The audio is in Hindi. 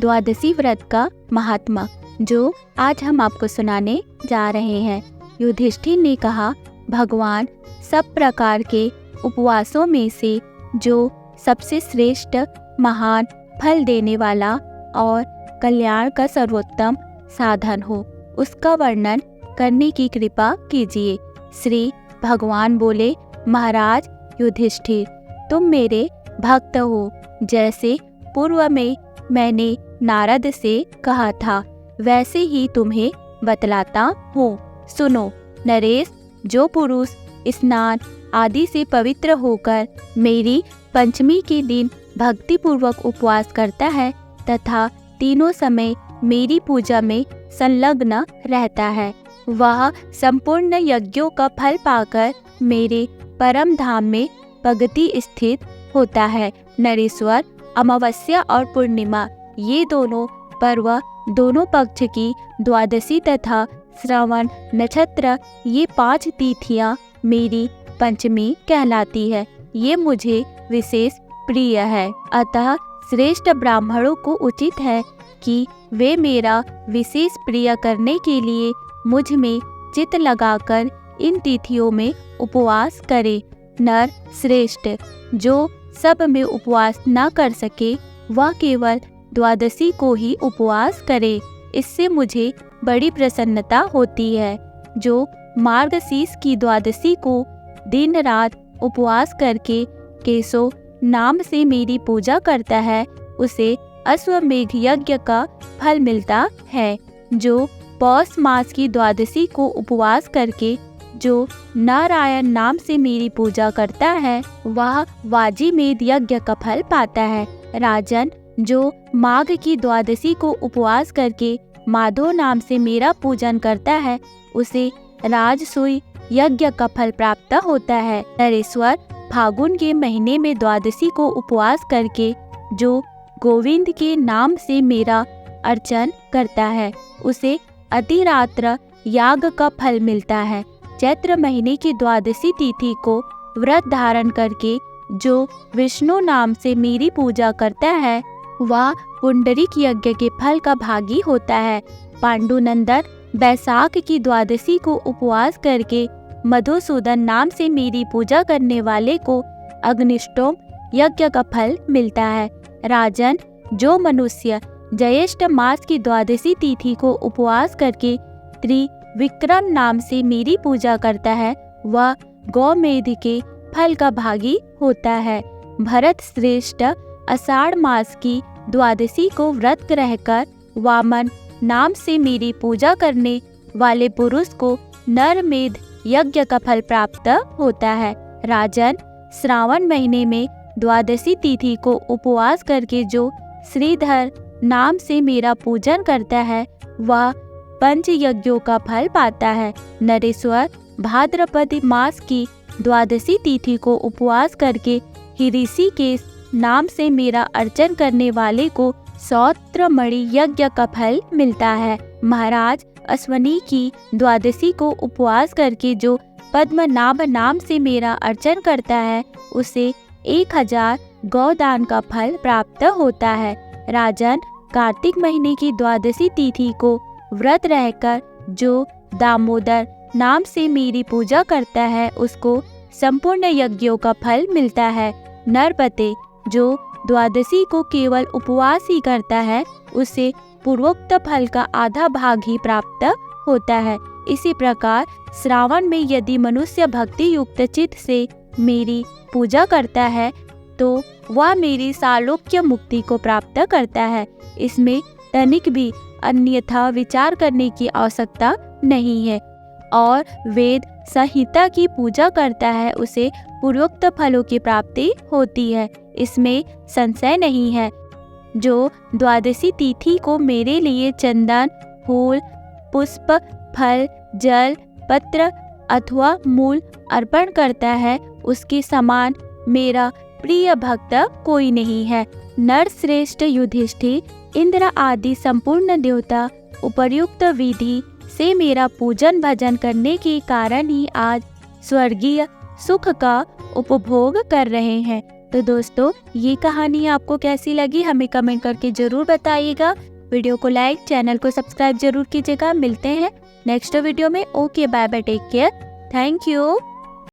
द्वादशी व्रत का महात्मा जो आज हम आपको सुनाने जा रहे हैं। युधिष्ठिर ने कहा, भगवान, सब प्रकार के उपवासों में से जो सबसे श्रेष्ठ, महान, फल देने वाला और कल्याण का सर्वोत्तम साधन हो, उसका वर्णन करने की कृपा कीजिए। श्री भगवान बोले, महाराज युधिष्ठिर, तुम मेरे भक्त हो। जैसे पूर्व में मैंने नारद से कहा था, वैसे ही तुम्हें बतलाता हूँ। सुनो नरेश, जो पुरुष स्नान आदि से पवित्र होकर मेरी पंचमी के दिन भक्तिपूर्वक उपवास करता है तथा तीनों समय मेरी पूजा में संलग्न रहता है, वह संपूर्ण यज्ञों का फल पाकर मेरे परम धाम में पगति स्थित होता है। नरेश्वर, अमावस्या और पूर्णिमा ये दोनों पर्व, दोनों पक्ष की द्वादशी तथा श्रवण नक्षत्र, ये 5 तिथियां मेरी पंचमी कहलाती है। ये मुझे विशेष प्रिय है। अतः श्रेष्ठ ब्राह्मणों को उचित है कि वे मेरा विशेष प्रिय करने के लिए मुझ में चित्त लगाकर इन तिथियों में उपवास करें। नर श्रेष्ठ, जो सब में उपवास न कर सके, वह केवल द्वादशी को ही उपवास करे। इससे मुझे बड़ी प्रसन्नता होती है। जो मार्गशीर्ष की द्वादशी को दिन रात उपवास करके केशव नाम से मेरी पूजा करता है, उसे अश्वमेघ यज्ञ का फल मिलता है। जो पौष मास की द्वादशी को उपवास करके जो नारायण नाम से मेरी पूजा करता है, वह वाजीमेध यज्ञ का फल पाता है। राजन, जो माघ की द्वादशी को उपवास करके माधव नाम से मेरा पूजन करता है, उसे राजसूय यज्ञ का फल प्राप्त होता है। नरेश्वर, फागुन के महीने में द्वादशी को उपवास करके जो गोविंद के नाम से मेरा अर्चन करता है, उसे अतिरात्र याग का फल मिलता है। चैत्र महीने की द्वादशी तिथि को व्रत धारण करके जो विष्णु नाम से मेरी पूजा करता है, वह पुंडरीक यज्ञ के फल का भागी होता है। पांडुनंदन, बैसाख की द्वादशी को उपवास करके मधुसूदन नाम से मेरी पूजा करने वाले को अग्निष्टोम यज्ञ का फल मिलता है। राजन, जो मनुष्य ज्येष्ठ मास की द्वादशी तिथि को उपवास करके त्रिविक्रम नाम से मेरी पूजा करता है, वह गौमेध के फल का भागी होता है। भरत श्रेष्ठ, आषाढ़ मास की द्वादशी को व्रत रहकर वामन नाम से मेरी पूजा करने वाले पुरुष को नरमेध यज्ञ का फल प्राप्त होता है। राजन, श्रावण महीने में द्वादशी तिथि को उपवास करके जो श्रीधर नाम से मेरा पूजन करता है, वह पंच यज्ञों का फल पाता है। नरेश्वर, भाद्रपद मास की द्वादशी तिथि को उपवास करके ऋषिकेश नाम से मेरा अर्चन करने वाले को सौत्रमणि यज्ञ का फल मिलता है। महाराज, अश्वनी की द्वादशी को उपवास करके जो पद्मनाभ नाम से मेरा अर्चन करता है, उसे 1000 गौदान का फल प्राप्त होता है। राजन, कार्तिक महीने की द्वादशी तिथि को व्रत रहकर जो दामोदर नाम से मेरी पूजा करता है, उसको संपूर्ण यज्ञों का फल मिलता है। नरपते, जो द्वादशी को केवल उपवास ही करता है, उसे पूर्वोक्त फल का आधा भाग ही प्राप्त होता है। इसी प्रकार श्रावण में यदि मनुष्य भक्ति युक्त चित्त से मेरी पूजा करता है, तो वह मेरी सालोक्य मुक्ति को प्राप्त करता है। इसमें तनिक भी अन्यथा विचार करने की आवश्यकता नहीं है। और वेद संहिता की पूजा करता है, उसे पूर्वोक्त फलों की प्राप्ति होती है, इसमें संशय नहीं है। जो द्वादशी तिथि को मेरे लिए चंदन, फूल, पुष्प, फल, जल, पत्र अथवा मूल अर्पण करता है, उसके समान मेरा प्रिय भक्त कोई नहीं है। नर श्रेष्ठ युधिष्ठिर, इंद्र आदि संपूर्ण देवता उपर्युक्त विधि से मेरा पूजन भजन करने के कारण ही आज स्वर्गीय सुख का उपभोग कर रहे हैं। तो दोस्तों, ये कहानी आपको कैसी लगी हमें कमेंट करके जरूर बताइएगा। वीडियो को लाइक, चैनल को सब्सक्राइब जरूर कीजिएगा। मिलते हैं नेक्स्ट वीडियो में। Okay, bye bye, take care, thank you.